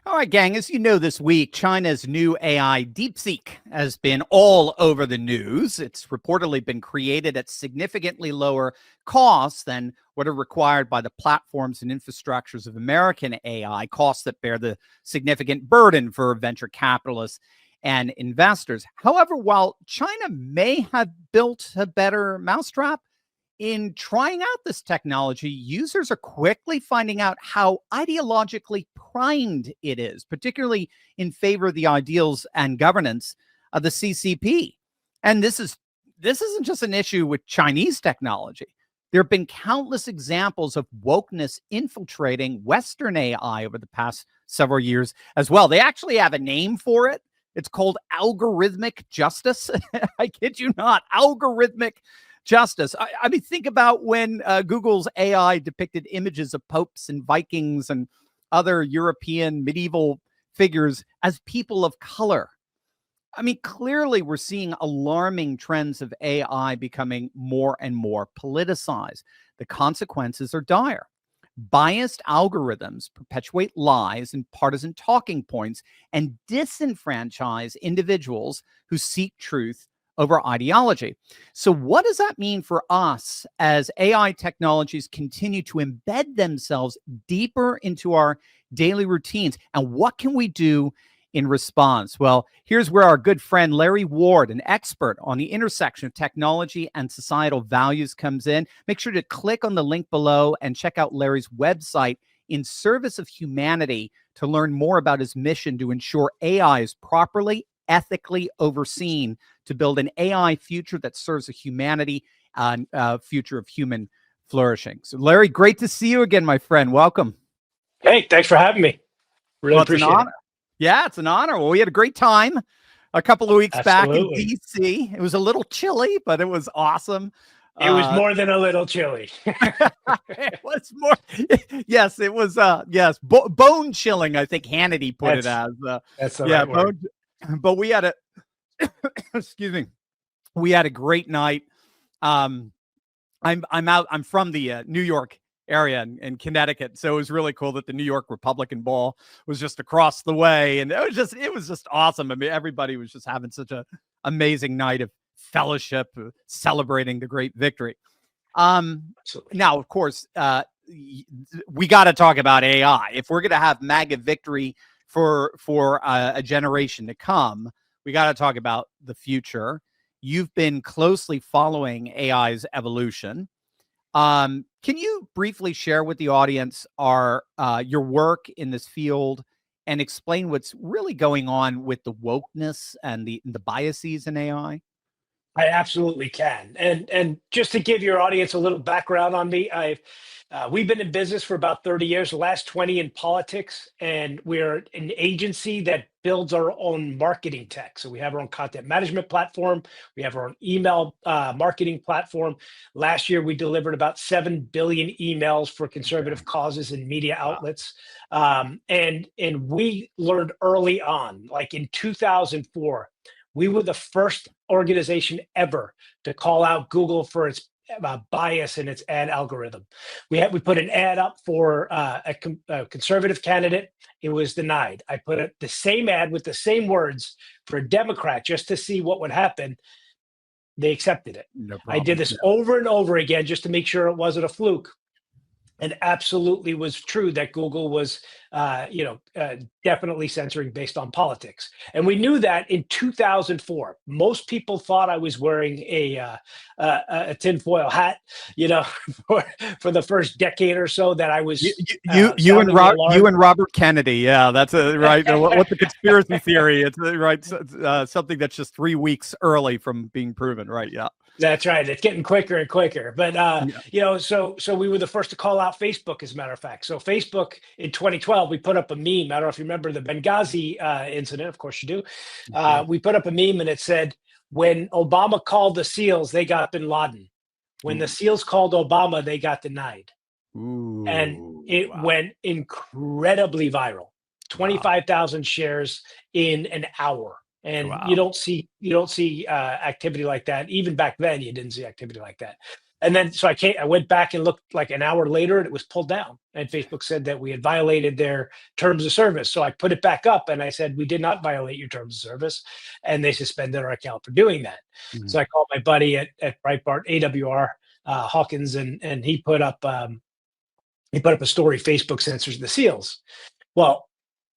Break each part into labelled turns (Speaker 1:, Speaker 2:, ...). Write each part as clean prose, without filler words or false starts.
Speaker 1: All right, gang, as you know, this week, China's new AI DeepSeek has been all over the news. It's reportedly been created at significantly lower costs than what are required by the platforms and infrastructures of American AI, costs that bear the significant burden for venture capitalists and investors. However, while China may have built a better mousetrap, in trying out this technology, users are quickly finding out how ideologically primed it is, particularly in favor of the ideals and governance of the CCP. And this isn't just an issue with Chinese technology. There have been countless examples of wokeness infiltrating Western AI over the past several years as well. They actually have a name for it. It's called algorithmic justice. I kid you not, algorithmic justice. I mean, think about when Google's AI depicted images of popes and Vikings and other European medieval figures as people of color. I mean, clearly we're seeing alarming trends of AI becoming more and more politicized. The consequences are dire. Biased algorithms perpetuate lies and partisan talking points and disenfranchise individuals who seek truth over ideology. So what does that mean for us as AI technologies continue to embed themselves deeper into our daily routines? And what can we do in response? Well, here's where our good friend Larry Ward, an expert on the intersection of technology and societal values, comes in. Make sure to click on the link below and check out Larry's website, In Service of Humanity, to learn more about his mission to ensure AI is properly, ethically overseen to build an AI future that serves a humanity and future of human flourishing. So, Larry, great to see you again, my friend. Welcome.
Speaker 2: Hey, thanks for having me. Really appreciate it.
Speaker 1: Yeah, it's an honor. Well, we had a great time a couple of weeks back in DC. It was a little chilly, but it was awesome.
Speaker 2: It was more than a little chilly.
Speaker 1: It was more. Yes, it was. Yes, bone chilling. I think Hannity put it as.
Speaker 2: That's the right word.
Speaker 1: But we had a. Excuse me. We had a great night. I'm from the New York area in Connecticut, so it was really cool that the New York Republican ball was just across the way, and it was just awesome. I mean, everybody was just having such a amazing night of fellowship, celebrating the great victory. Now, of course, we got to talk about AI if we're going to have MAGA victory for a generation to come. We got to talk about the future. You've been closely following AI's evolution. Can you briefly share with the audience your work in this field and explain what's really going on with the wokeness and the biases in AI?
Speaker 2: I absolutely can. And just to give your audience a little background on me, we've been in business for about 30 years, the last 20 in politics, and we're an agency that builds our own marketing tech. So we have our own content management platform. We have our own email marketing platform. Last year, we delivered about 7 billion emails for conservative causes and media outlets. And we learned early on, like in 2004, we were the first organization ever to call out Google for its bias in its ad algorithm. We put an ad up for a conservative candidate. It was denied. I put the same ad with the same words for a Democrat just to see what would happen. They accepted it. No problem. I did this over and over again just to make sure it wasn't a fluke. And absolutely was true that Google was, definitely censoring based on politics. And we knew that in 2004. Most people thought I was wearing a tinfoil hat, for the first decade or so that I was.
Speaker 1: You and Robert Kennedy. Yeah, that's right. What's the conspiracy theory? It's right. Something that's just 3 weeks early from being proven. Right. Yeah.
Speaker 2: That's right. It's getting quicker and quicker. But, so we were the first to call out Facebook, as a matter of fact. So Facebook in 2012, we put up a meme. I don't know if you remember the Benghazi incident. Of course you do. We put up a meme and it said, when Obama called the SEALs, they got bin Laden. When the SEALs called Obama, they got denied. And it went incredibly viral. 25,000 shares in an hour. And you don't see activity like that. Even back then, you didn't see activity like that. And then, so I went back and looked like an hour later, and it was pulled down. And Facebook said that we had violated their terms of service. So I put it back up, and I said, we did not violate your terms of service. And they suspended our account for doing that.
Speaker 1: Mhm.
Speaker 2: So I called my buddy at Breitbart, AWR, Hawkins, and he put up a story. Facebook censors the seals. Well,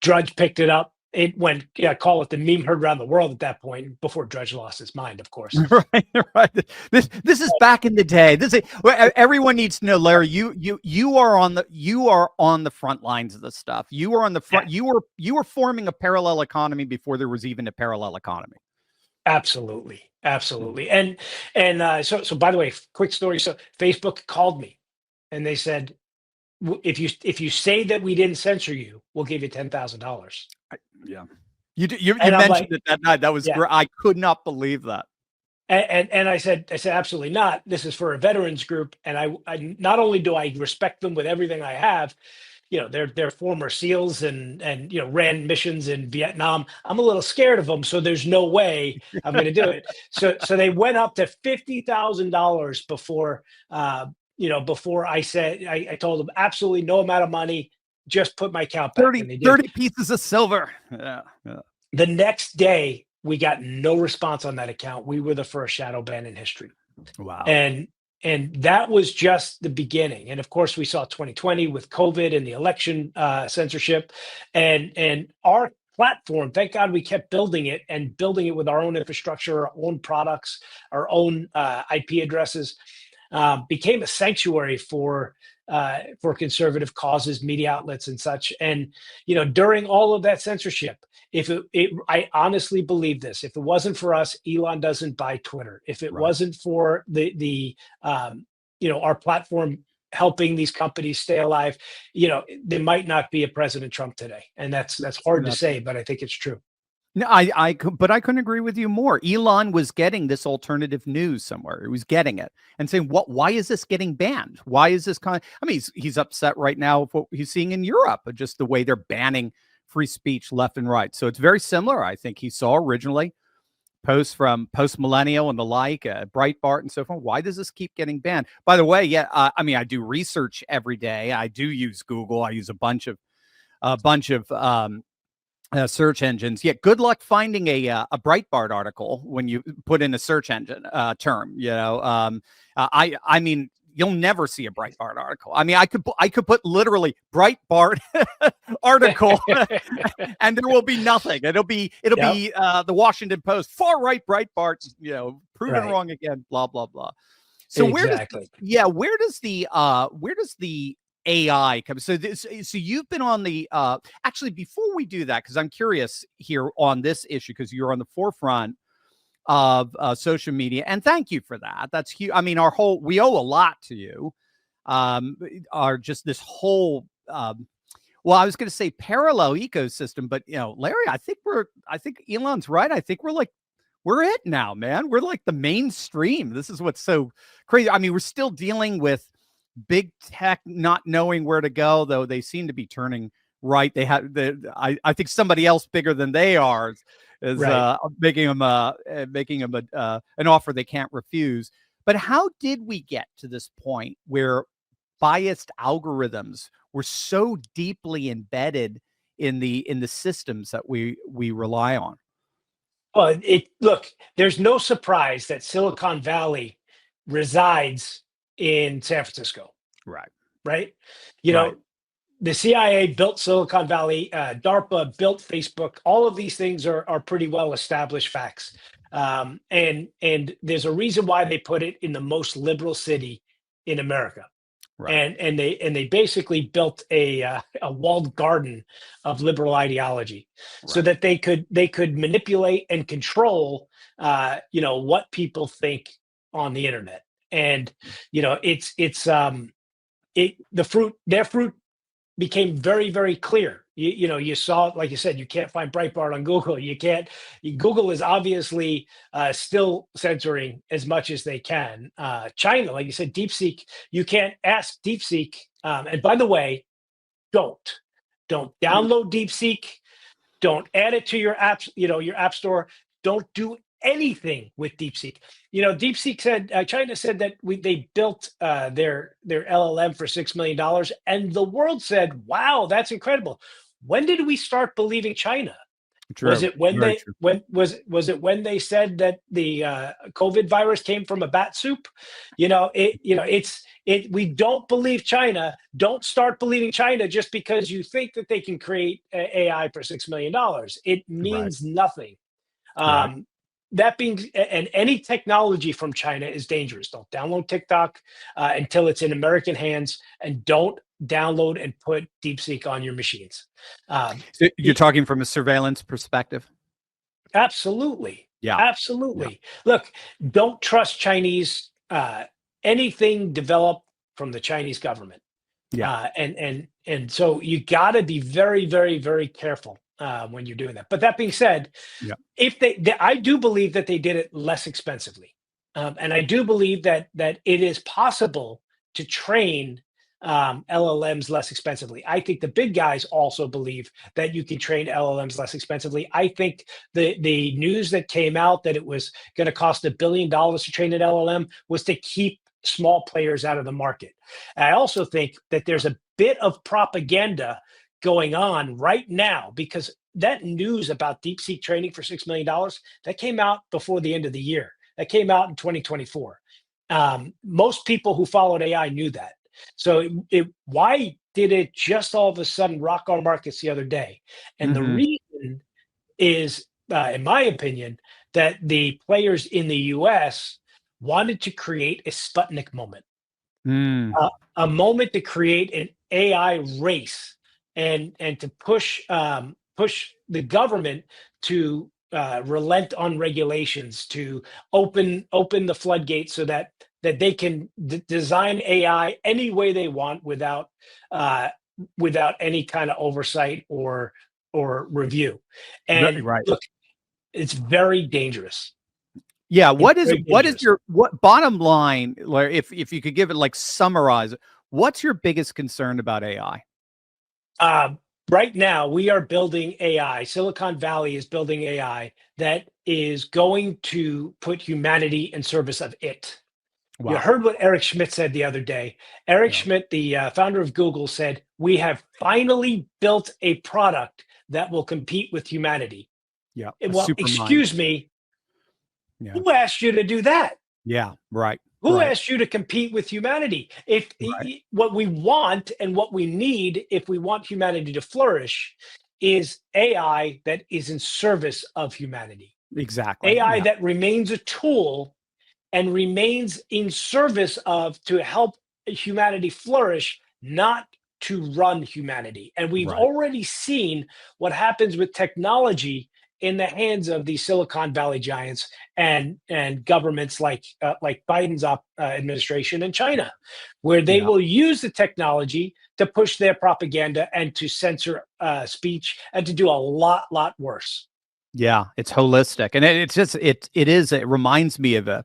Speaker 2: Drudge picked it up. It went, yeah, call it the meme heard around the world at that point, before Drudge lost his mind, of course.
Speaker 1: Right, right. This is back in the day. Everyone needs to know, Larry. You are on the front lines of this stuff. You are on the front.
Speaker 2: Yeah.
Speaker 1: You were forming a parallel economy before there was even a parallel economy.
Speaker 2: Absolutely,
Speaker 1: Mm.
Speaker 2: absolutely. So by the way, quick story. So Facebook called me, and they said, if you say that we didn't censor you, we'll give you $10,000."
Speaker 1: Yeah, you
Speaker 2: And I'm
Speaker 1: mentioned
Speaker 2: like,
Speaker 1: it that night. That was
Speaker 2: yeah.
Speaker 1: great. I could not believe that.
Speaker 2: And I said, absolutely not. This is for a veterans group, and I not only do I respect them with everything I have, they're former SEALs and ran missions in Vietnam. I'm a little scared of them, so there's no way I'm going to do it. So they went up to $50,000 before I said, I told them absolutely no amount of money, just put my account back, and they did.
Speaker 1: 30 pieces of silver. Yeah, yeah.
Speaker 2: The next day, we got no response on that account. We were the first shadow ban in history.
Speaker 1: Wow.
Speaker 2: And that was just the beginning. And of course, we saw 2020 with COVID and the election censorship, and our platform. Thank God we kept building it, and building it with our own infrastructure, our own products, our own IP addresses. Became a sanctuary for conservative causes, media outlets, and such. And during all of that censorship, I honestly believe this: if it wasn't for us, Elon doesn't buy Twitter. If it
Speaker 1: Right.
Speaker 2: wasn't for our platform helping these companies stay alive, there might not be a President Trump today. And that's hard to say, but I think it's true.
Speaker 1: No, but I couldn't agree with you more. Elon was getting this alternative news somewhere. He was getting it and saying, why is this getting banned? Why is this I mean, he's upset right now with what he's seeing in Europe, just the way they're banning free speech left and right. So it's very similar. I think he saw originally posts from Post Millennial and the like, Breitbart and so forth. Why does this keep getting banned? By the way, yeah, I mean, I do research every day. I do use Google. I use a bunch of search engines. Yeah, good luck finding a Breitbart article when you put in a search engine term. I mean, you'll never see a Breitbart article. I mean, I could put literally Breitbart article, and there will be nothing. It'll be the Washington Post, far right Breitbart, proven
Speaker 2: Right.
Speaker 1: wrong again, blah blah blah. So
Speaker 2: Exactly.
Speaker 1: where does the AI come? So you've been on the actually, before we do that, because I'm curious here on this issue, because you're on the forefront of social media, and thank you for that. That's huge. I mean, we owe a lot to you. Are just this whole well, I was going to say parallel ecosystem, but Larry, I think Elon's right. I think we're it now, man. We're like the mainstream. This is what's so crazy. I mean, we're still dealing with big tech not knowing where to go, though they seem to be turning right. I think somebody else bigger than they are is
Speaker 2: Right.
Speaker 1: making them an offer they can't refuse. But how did we get to this point where biased algorithms were so deeply embedded in the systems that we rely on?
Speaker 2: Well, look, there's no surprise that Silicon Valley resides in San Francisco,
Speaker 1: Right.
Speaker 2: right? You
Speaker 1: Right.
Speaker 2: know, the CIA built Silicon Valley, DARPA built Facebook. All of these things are pretty well established facts. And there's a reason why they put it in the most liberal city in America.
Speaker 1: Right.
Speaker 2: And they basically built a walled garden of liberal ideology, so
Speaker 1: Right.
Speaker 2: that they could manipulate and control what people think on the internet. And their fruit became very, very clear. You saw, like you said, you can't find Breitbart on Google. You can't. Google is obviously still censoring as much as they can. China, like you said, DeepSeek. You can't ask DeepSeek. And by the way, don't download DeepSeek. Don't add it to your apps. Your app store. Don't do anything with DeepSeek. DeepSeek said, China said that they built their LLM for $6 million, and the world said, "Wow, that's incredible." When did we start believing China? Was
Speaker 1: True.
Speaker 2: it when
Speaker 1: Very
Speaker 2: they
Speaker 1: true.
Speaker 2: when was it when they said that the COVID virus came from a bat soup? We don't believe China. Don't start believing China just because you think that they can create AI for $6 million. It
Speaker 1: Right.
Speaker 2: means nothing.
Speaker 1: Right.
Speaker 2: Um, that being, and any technology from China is dangerous. Don't download TikTok until it's in American hands, and don't download and put DeepSeek on your machines.
Speaker 1: So you're
Speaker 2: Y-
Speaker 1: talking from a surveillance perspective?
Speaker 2: Absolutely.
Speaker 1: Yeah. Yeah.
Speaker 2: Absolutely. Look, don't trust Chinese, anything developed from the Chinese government.
Speaker 1: Yeah.
Speaker 2: And so you got to be very, very, very careful when you're doing that. But that being said,
Speaker 1: Yeah.
Speaker 2: if I do believe that they did it less expensively, and I do believe that it is possible to train LLMs less expensively. I think the big guys also believe that you can train LLMs less expensively. I think the news that came out that it was going to cost $1 billion to train an LLM was to keep small players out of the market. And I also think that there's a bit of propaganda going on right now, because that news about DeepSeek training for $6 million, that came out before the end of the year. That came out in 2024. Most people who followed AI knew that. So why did it just all of a sudden rock our markets the other day? And the
Speaker 1: Hmm.
Speaker 2: reason is, in my opinion, that the players in the US wanted to create a Sputnik moment,
Speaker 1: Mm.
Speaker 2: uh, a moment to create an AI race, and to push the government to relent on regulations, to open the floodgates so that they can design AI any way they want uh, without any kind of oversight or review. And
Speaker 1: Right.
Speaker 2: look, it's very dangerous.
Speaker 1: Yeah.
Speaker 2: It's very
Speaker 1: What is
Speaker 2: dangerous.
Speaker 1: your what bottom line? Like, if you could give it, like, summarize it, what's your biggest concern about AI?
Speaker 2: Uh, right now, we are building AI. Silicon Valley is building AI that is going to put humanity in service of it. You
Speaker 1: Wow.
Speaker 2: heard what Eric Schmidt said the other day. Eric
Speaker 1: Yeah.
Speaker 2: Schmidt, the founder of Google, said, "We have finally built a product that will compete with humanity."
Speaker 1: Yeah. A
Speaker 2: Well,
Speaker 1: super mind.
Speaker 2: excuse me,
Speaker 1: Yeah.
Speaker 2: who asked you to do that?
Speaker 1: Yeah. Right.
Speaker 2: Who
Speaker 1: Right.
Speaker 2: asked you to compete with humanity? If
Speaker 1: Right.
Speaker 2: what we want and what we need, if we want humanity to flourish, is AI that is in service of humanity,
Speaker 1: Exactly.
Speaker 2: AI
Speaker 1: Yeah.
Speaker 2: that remains a tool and remains in service of, to help humanity flourish, not to run humanity. And we've
Speaker 1: Right.
Speaker 2: already seen what happens with technology in the hands of these Silicon Valley giants and governments like Biden's administration in China, where they
Speaker 1: Yeah.
Speaker 2: will use the technology to push their propaganda and to censor speech and to do a lot worse.
Speaker 1: Yeah, it's holistic, and it's just it reminds me of the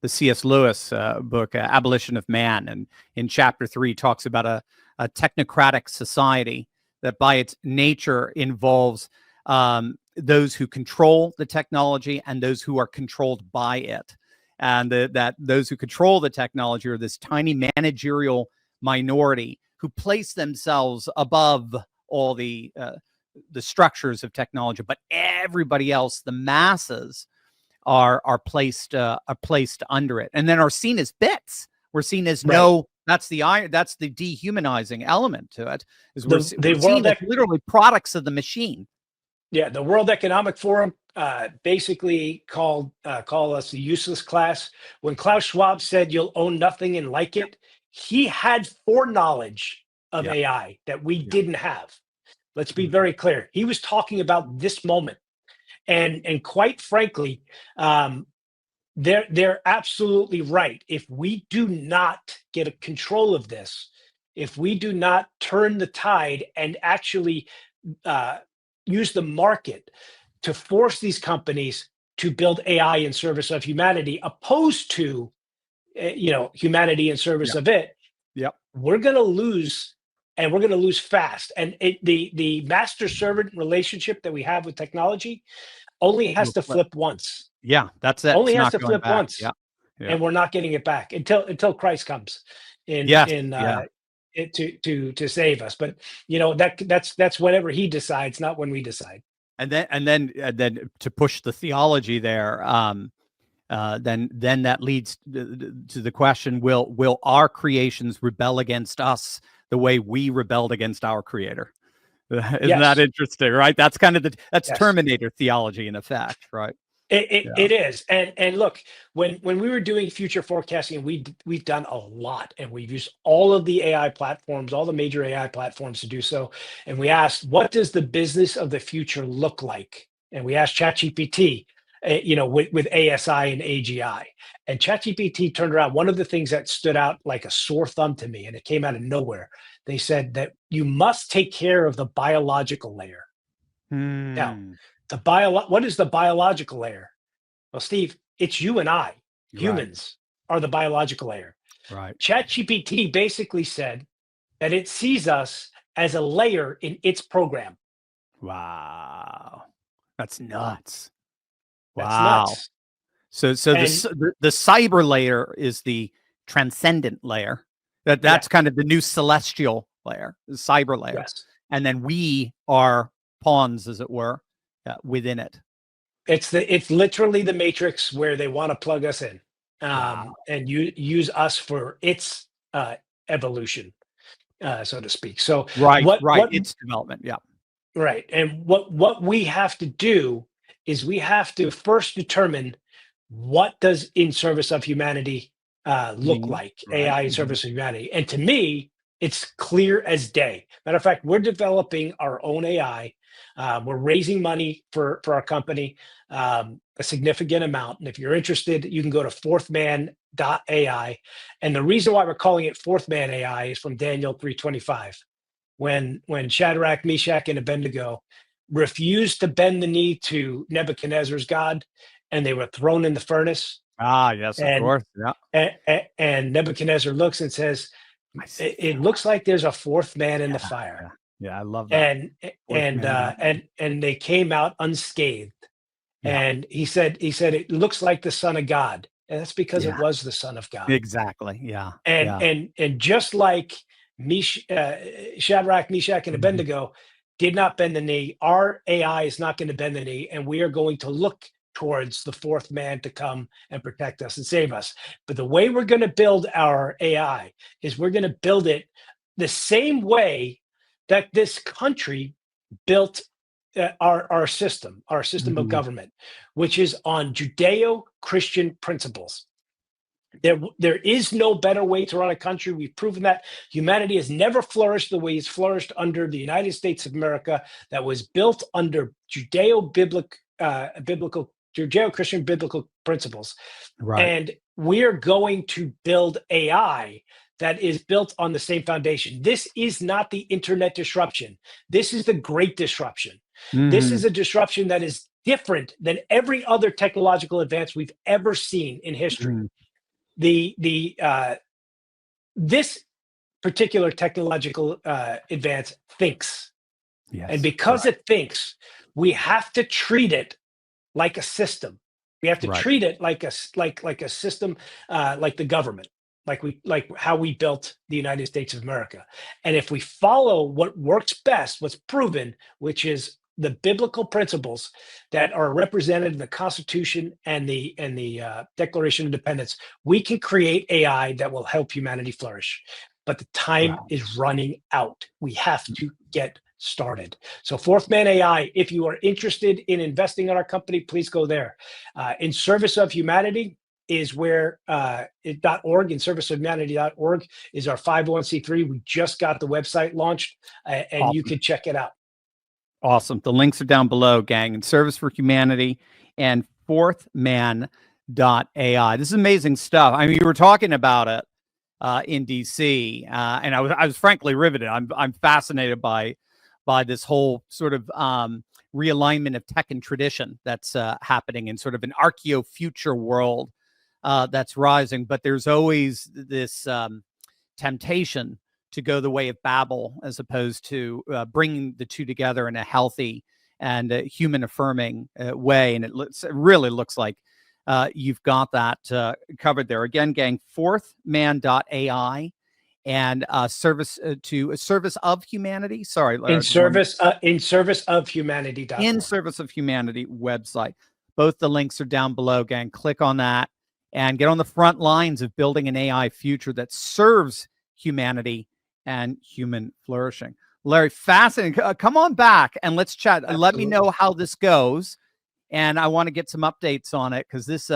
Speaker 1: C.S. Lewis book, Abolition of Man, and in chapter 3 talks about a technocratic society that by its nature involves those who control the technology and those who are controlled by it, and that those who control the technology are this tiny managerial minority who place themselves above all the structures of technology, but everybody else, the masses, are placed under it, and then are seen as bits. We're seen as
Speaker 2: Right.
Speaker 1: no. That's the iron. That's the dehumanizing element to it. Is
Speaker 2: The
Speaker 1: we're seen
Speaker 2: World
Speaker 1: as literally products of the machine.
Speaker 2: Yeah, the World Economic Forum basically call us the useless class. When Klaus Schwab said you'll own nothing and like it, he had foreknowledge of
Speaker 1: Yeah,
Speaker 2: AI that we
Speaker 1: yeah,
Speaker 2: didn't have. Let's be
Speaker 1: mhm,
Speaker 2: very clear. He was talking about this moment, and quite frankly, um, they're absolutely right. If we do not get a control of this, if we do not turn the tide and actually uh, use the market to force these companies to build AI in service of humanity, opposed to humanity in service
Speaker 1: yeah,
Speaker 2: of it,
Speaker 1: yeah.
Speaker 2: we're going to lose, and we're going to lose fast. And the master servant relationship that we have with technology only has
Speaker 1: Little
Speaker 2: to
Speaker 1: flip.
Speaker 2: flip once.
Speaker 1: Yeah, that's
Speaker 2: Only has
Speaker 1: not
Speaker 2: to
Speaker 1: going
Speaker 2: flip
Speaker 1: back.
Speaker 2: once,
Speaker 1: Yeah. Yeah.
Speaker 2: and we're not getting it back until Christ comes
Speaker 1: Yes.
Speaker 2: in
Speaker 1: Yeah.
Speaker 2: to save us. But that's whenever he decides, not when we decide.
Speaker 1: And then to push the theology there, then that leads to the question: Will our creations rebel against us the way we rebelled against our Creator? Isn't that
Speaker 2: Yes,
Speaker 1: interesting? Right. That's kind of that's
Speaker 2: yes.
Speaker 1: Terminator theology in effect. Right. Yeah.
Speaker 2: It is, and look, when we were doing future forecasting, we've done a lot, and we've used all of the AI platforms, all the major AI platforms to do so. And we asked, what does the business of the future look like? And we asked ChatGPT, with ASI and AGI, and ChatGPT turned around. One of the things that stood out like a sore thumb to me, and it came out of nowhere. They said that you must take care of the biological layer. Now,
Speaker 1: Hmm.
Speaker 2: what is the biological layer? Well, Steve, it's you and I.
Speaker 1: Right.
Speaker 2: Humans are the biological layer.
Speaker 1: Right.
Speaker 2: ChatGPT basically said that it sees us as a layer in its program.
Speaker 1: Wow. That's nuts.
Speaker 2: That's
Speaker 1: Wow.
Speaker 2: nuts.
Speaker 1: So
Speaker 2: And
Speaker 1: the cyber layer is the transcendent layer.
Speaker 2: yeah,
Speaker 1: That's kind of the new celestial layer, the cyber layer,
Speaker 2: yes,
Speaker 1: and then we are pawns, as it were, within it.
Speaker 2: it's literally the matrix where they want to plug us in,
Speaker 1: Wow.
Speaker 2: and use us for its evolution, so to speak. So
Speaker 1: Right.
Speaker 2: what
Speaker 1: Right.
Speaker 2: what
Speaker 1: It's development. Yeah.
Speaker 2: right, and what we have to do is we have to first determine what does in service of humanity look
Speaker 1: Mhm.
Speaker 2: like,
Speaker 1: Right.
Speaker 2: AI in
Speaker 1: Mhm.
Speaker 2: service of humanity. And to me, it's clear as day. Matter of fact, we're developing our own AI. We're raising money for our company, a significant amount. And if you're interested, you can go to fourthman.ai. And the reason why we're calling it Fourth Man AI is from Daniel 3:25, when Shadrach, Meshach, and Abednego refused to bend the knee to Nebuchadnezzar's God, and they were thrown in the furnace.
Speaker 1: Ah, yes, of
Speaker 2: And
Speaker 1: course. Yeah.
Speaker 2: and Nebuchadnezzar looks and says,
Speaker 1: I see.
Speaker 2: "It looks like there's a fourth man in the
Speaker 1: Yeah.
Speaker 2: fire."
Speaker 1: Yeah. Yeah. I love that.
Speaker 2: And
Speaker 1: Fourth man.
Speaker 2: and they came out unscathed.
Speaker 1: Yeah.
Speaker 2: And he said it looks like the Son of God, and that's because it
Speaker 1: Yeah.
Speaker 2: was the Son of God.
Speaker 1: Exactly. Yeah.
Speaker 2: And
Speaker 1: Yeah.
Speaker 2: and and just like Shadrach, Meshach, and
Speaker 1: Mhm.
Speaker 2: Abednego did not bend the knee, our AI is not going to bend the knee, and we are going to look towards the fourth man to come and protect us and save us. But the way we're going to build our AI is we're going to build it the same way that this country built our system of
Speaker 1: Mhm.
Speaker 2: government, which is on Judeo-Christian principles. There is no better way to run a country. We've proven that humanity has never flourished the way it's flourished under the United States of America, that was built under biblical Judeo-Christian biblical principles.
Speaker 1: Right.
Speaker 2: And we're going to build AI that is built on the same foundation. This is not the internet disruption. This is the great disruption. This
Speaker 1: Mhm.
Speaker 2: is a disruption that is different than every other technological advance we've ever seen in history.
Speaker 1: Mhm.
Speaker 2: The this particular technological advance thinks, and
Speaker 1: Yes.
Speaker 2: because
Speaker 1: Right.
Speaker 2: it thinks, we have to treat it like a system. We have to
Speaker 1: Right.
Speaker 2: treat it like a system, like the government, like how we built the United States of America. And if we follow what works best, what's proven, which is the biblical principles that are represented in the Constitution and the Declaration of Independence, we can create AI that will help humanity flourish. But the time
Speaker 1: Wow.
Speaker 2: is running out. We have to get started. So Fourth Man AI, if you are interested in investing in our company, please go there. In Service of Humanity is where .org, in service of humanity.org is our 501c3. We just got the website launched, and you
Speaker 1: Awesome.
Speaker 2: can check it out.
Speaker 1: Awesome. The links are down below, gang. In Service for Humanity and fourthman.ai. This is amazing stuff. I mean, you were talking about it in DC, and I was frankly riveted. I'm fascinated by this whole sort of realignment of tech and tradition that's happening in sort of an archeo future world that's rising. But there's always this temptation to go the way of Babel as opposed to bringing the two together in a healthy and human affirming way. And it really looks like you've got that covered there. Again, gang, fourthman.ai and service of humanity. Sorry,
Speaker 2: In service of humanity.org.
Speaker 1: In service of humanity website. Both the links are down below, gang. Click on that and get on the front lines of building an AI future that serves humanity and human flourishing. Larry, fascinating. Come on back and let's chat.
Speaker 2: Absolutely.
Speaker 1: Let me know how this goes. And I want to get some updates on it because this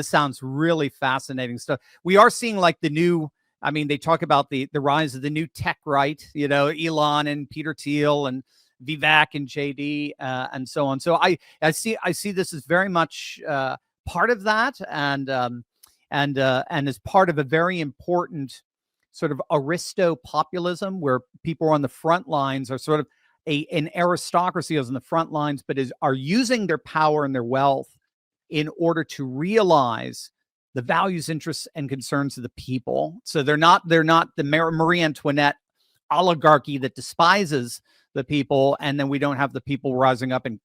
Speaker 1: sounds really fascinating stuff. We are seeing like the new, I mean, they talk about the rise of the new tech, right? You know, Elon and Peter Thiel and Vivek and JD and so on. So I see this as very much part of that, and as part of a very important sort of aristo-populism where people on the front lines are sort of an aristocracy is on the front lines, but are using their power and their wealth in order to realize the values, interests, and concerns of the people. So they're not the Marie Antoinette oligarchy that despises the people, and then we don't have the people rising up in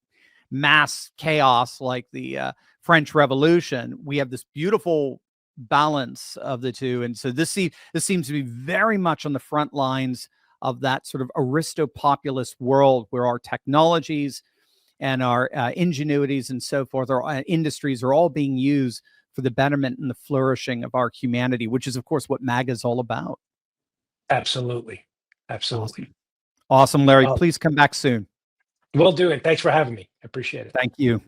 Speaker 1: mass chaos like the French Revolution. We have this beautiful balance of the two, and so this seems to be very much on the front lines of that sort of aristo-populist world where our technologies and our ingenuities and so forth, our industries are all being used for the betterment and the flourishing of our humanity, which is, of course, what MAGA is all about.
Speaker 2: Absolutely. Absolutely.
Speaker 1: Awesome, Larry. Please come back soon.
Speaker 2: Will do. And thanks for having me. I appreciate it.
Speaker 1: Thank you.